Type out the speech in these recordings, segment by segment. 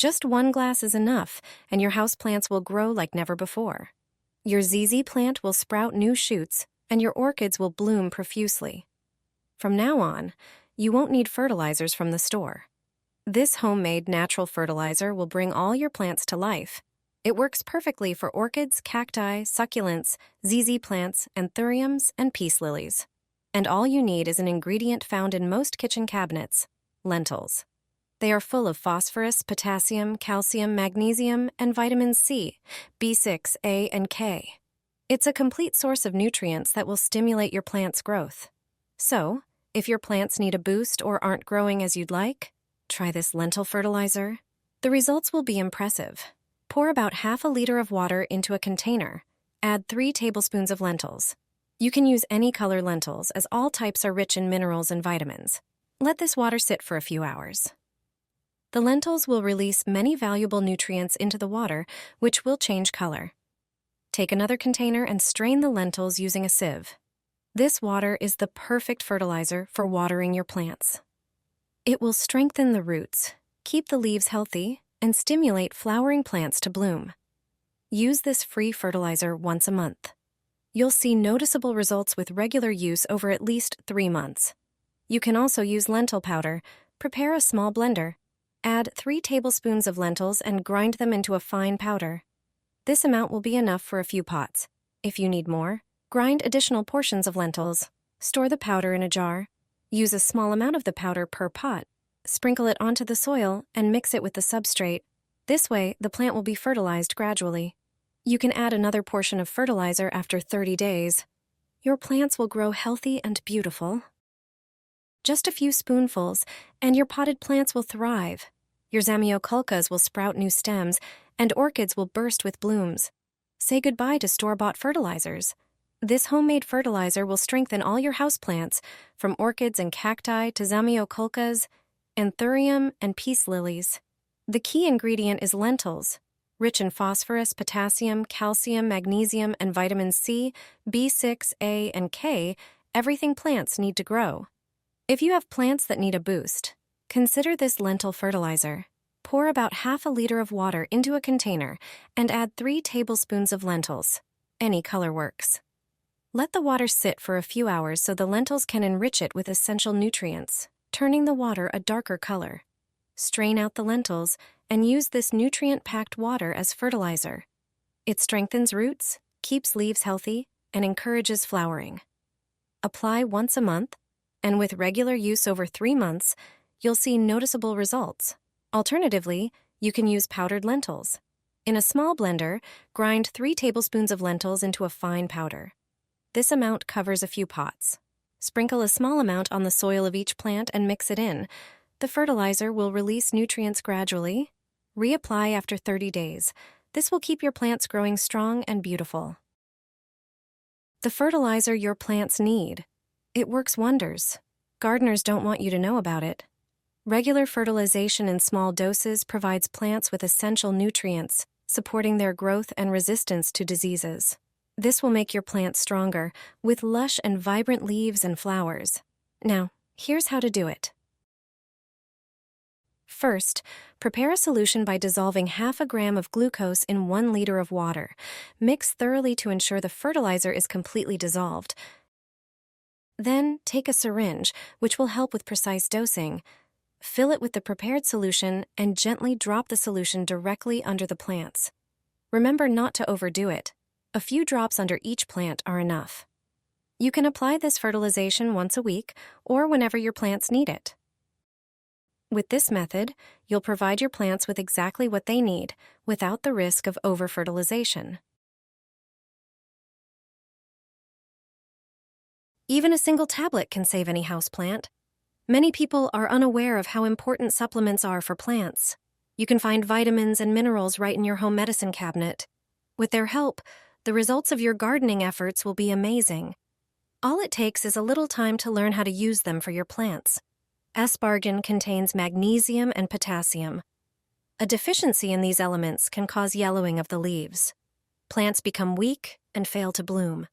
Just 1 glass is enough, and your houseplants will grow like never before. Your ZZ plant will sprout new shoots, and your orchids will bloom profusely. From now on, you won't need fertilizers from the store. This homemade natural fertilizer will bring all your plants to life. It works perfectly for orchids, cacti, succulents, ZZ plants, anthuriums, and peace lilies. And all you need is an ingredient found in most kitchen cabinets: lentils. They are full of phosphorus, potassium, calcium, magnesium, and vitamins C, B6, A, and K. It's a complete source of nutrients that will stimulate your plant's growth. So, if your plants need a boost or aren't growing as you'd like, try this lentil fertilizer. The results will be impressive. Pour about half a liter of water into a container. Add 3 tablespoons of lentils. You can use any color lentils, as all types are rich in minerals and vitamins. Let this water sit for a few hours. The lentils will release many valuable nutrients into the water, which will change color. Take another container and strain the lentils using a sieve. This water is the perfect fertilizer for watering your plants. It will strengthen the roots, keep the leaves healthy, and stimulate flowering plants to bloom. Use this free fertilizer once a month. You'll see noticeable results with regular use over at least 3 months. You can also use lentil powder. Prepare a small blender. Add 3 tablespoons of lentils and grind them into a fine powder. This amount will be enough for a few pots. If you need more, grind additional portions of lentils. Store the powder in a jar. Use a small amount of the powder per pot. Sprinkle it onto the soil and mix it with the substrate. This way, the plant will be fertilized gradually. You can add another portion of fertilizer after 30 days. Your plants will grow healthy and beautiful. Just a few spoonfuls, and your potted plants will thrive. Your zamiokulkas will sprout new stems, and orchids will burst with blooms. Say goodbye to store-bought fertilizers. This homemade fertilizer will strengthen all your houseplants, from orchids and cacti to zamiokulkas, anthurium, and peace lilies. The key ingredient is lentils, rich in phosphorus, potassium, calcium, magnesium, and vitamins C, B6, A, and K, everything plants need to grow. If you have plants that need a boost, consider this lentil fertilizer. Pour about half a liter of water into a container and add 3 tablespoons of lentils. Any color works. Let the water sit for a few hours so the lentils can enrich it with essential nutrients, turning the water a darker color. Strain out the lentils and use this nutrient-packed water as fertilizer. It strengthens roots, keeps leaves healthy, and encourages flowering. Apply once a month, and with regular use over 3 months, you'll see noticeable results. Alternatively, you can use powdered lentils. In a small blender, grind 3 tablespoons of lentils into a fine powder. This amount covers a few pots. Sprinkle a small amount on the soil of each plant and mix it in. The fertilizer will release nutrients gradually. Reapply after 30 days. This will keep your plants growing strong and beautiful. The fertilizer your plants need. It works wonders. Gardeners don't want you to know about it. Regular fertilization in small doses provides plants with essential nutrients, supporting their growth and resistance to diseases. This will make your plants stronger, with lush and vibrant leaves and flowers. Now, here's how to do it. First, prepare a solution by dissolving half a gram of glucose in 1 liter of water. Mix thoroughly to ensure the fertilizer is completely dissolved. Then, take a syringe, which will help with precise dosing. Fill it with the prepared solution and gently drop the solution directly under the plants. Remember not to overdo it. A few drops under each plant are enough. You can apply this fertilization once a week or whenever your plants need it. With this method, you'll provide your plants with exactly what they need without the risk of over-fertilization. Even a single tablet can save any houseplant. Many people are unaware of how important supplements are for plants. You can find vitamins and minerals right in your home medicine cabinet. With their help, the results of your gardening efforts will be amazing. All it takes is a little time to learn how to use them for your plants. Asparagine contains magnesium and potassium. A deficiency in these elements can cause yellowing of the leaves. Plants become weak and fail to bloom.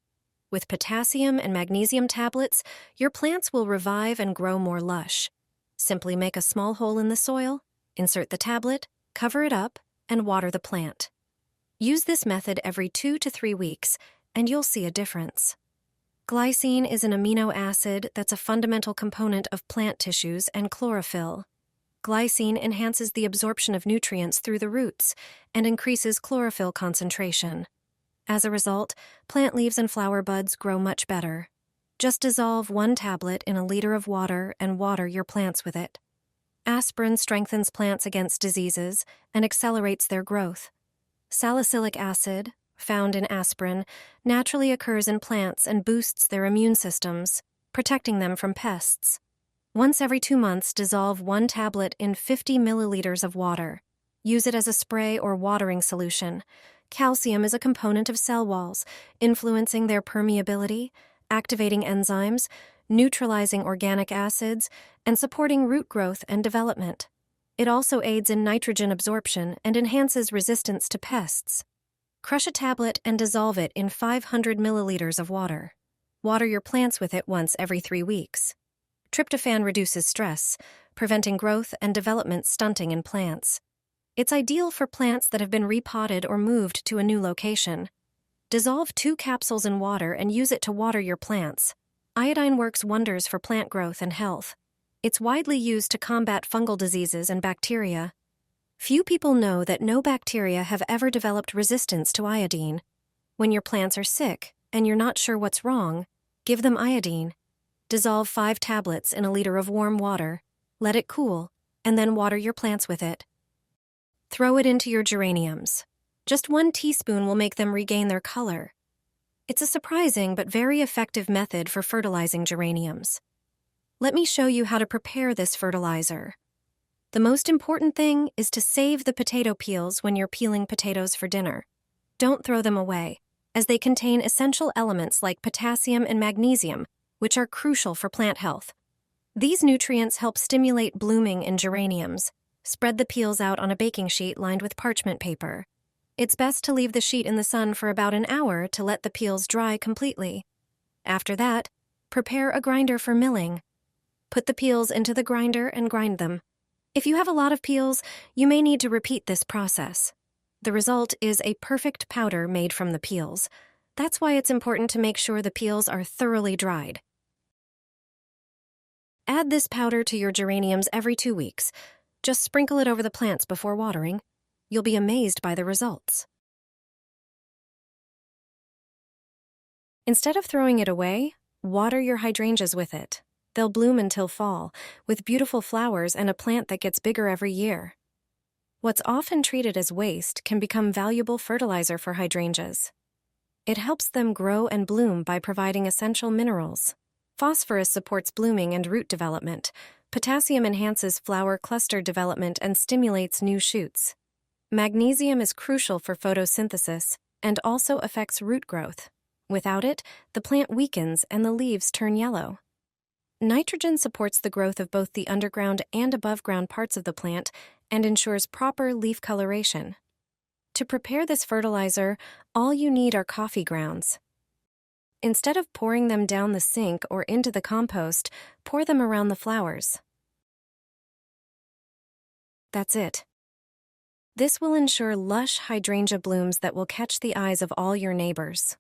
With potassium and magnesium tablets, your plants will revive and grow more lush. Simply make a small hole in the soil, insert the tablet, Cover it up and water the plant. Use this method every 2 to 3 weeks, and you'll see a difference. Glycine is an amino acid that's a fundamental component of plant tissues and chlorophyll. Glycine enhances the absorption of nutrients through the roots and increases chlorophyll concentration. As a result, plant leaves and flower buds grow much better. Just dissolve 1 tablet in a liter of water and water your plants with it. Aspirin strengthens plants against diseases and accelerates their growth. Salicylic acid, found in aspirin, naturally occurs in plants and boosts their immune systems, protecting them from pests. Once every 2 months, dissolve 1 tablet in 50 milliliters of water. Use it as a spray or watering solution. Calcium is a component of cell walls, influencing their permeability, activating enzymes, neutralizing organic acids, and supporting root growth and development. It also aids in nitrogen absorption and enhances resistance to pests. Crush a tablet and dissolve it in 500 milliliters of water. Water your plants with it once every 3 weeks. Tryptophan reduces stress, preventing growth and development stunting in plants. It's ideal for plants that have been repotted or moved to a new location. Dissolve 2 capsules in water and use it to water your plants. Iodine works wonders for plant growth and health. It's widely used to combat fungal diseases and bacteria. Few people know that no bacteria have ever developed resistance to iodine. When your plants are sick and you're not sure what's wrong, give them iodine. Dissolve 5 tablets in a liter of warm water, let it cool, and then water your plants with it. Throw it into your geraniums. Just 1 teaspoon will make them regain their color. It's a surprising but very effective method for fertilizing geraniums. Let me show you how to prepare this fertilizer. The most important thing is to save the potato peels when you're peeling potatoes for dinner. Don't throw them away, as they contain essential elements like potassium and magnesium, which are crucial for plant health. These nutrients help stimulate blooming in geraniums. Spread the peels out on a baking sheet lined with parchment paper. It's best to leave the sheet in the sun for about an hour to let the peels dry completely. After that, prepare a grinder for milling. Put the peels into the grinder and grind them. If you have a lot of peels, you may need to repeat this process. The result is a perfect powder made from the peels. That's why it's important to make sure the peels are thoroughly dried. Add this powder to your geraniums every 2 weeks. Just sprinkle it over the plants before watering. You'll be amazed by the results. Instead of throwing it away, water your hydrangeas with it. They'll bloom until fall, with beautiful flowers and a plant that gets bigger every year. What's often treated as waste can become valuable fertilizer for hydrangeas. It helps them grow and bloom by providing essential minerals. Phosphorus supports blooming and root development. Potassium enhances flower cluster development and stimulates new shoots. Magnesium is crucial for photosynthesis and also affects root growth. Without it, the plant weakens and the leaves turn yellow. Nitrogen supports the growth of both the underground and above-ground parts of the plant and ensures proper leaf coloration. To prepare this fertilizer, all you need are coffee grounds. Instead of pouring them down the sink or into the compost, pour them around the flowers. That's it. This will ensure lush hydrangea blooms that will catch the eyes of all your neighbors.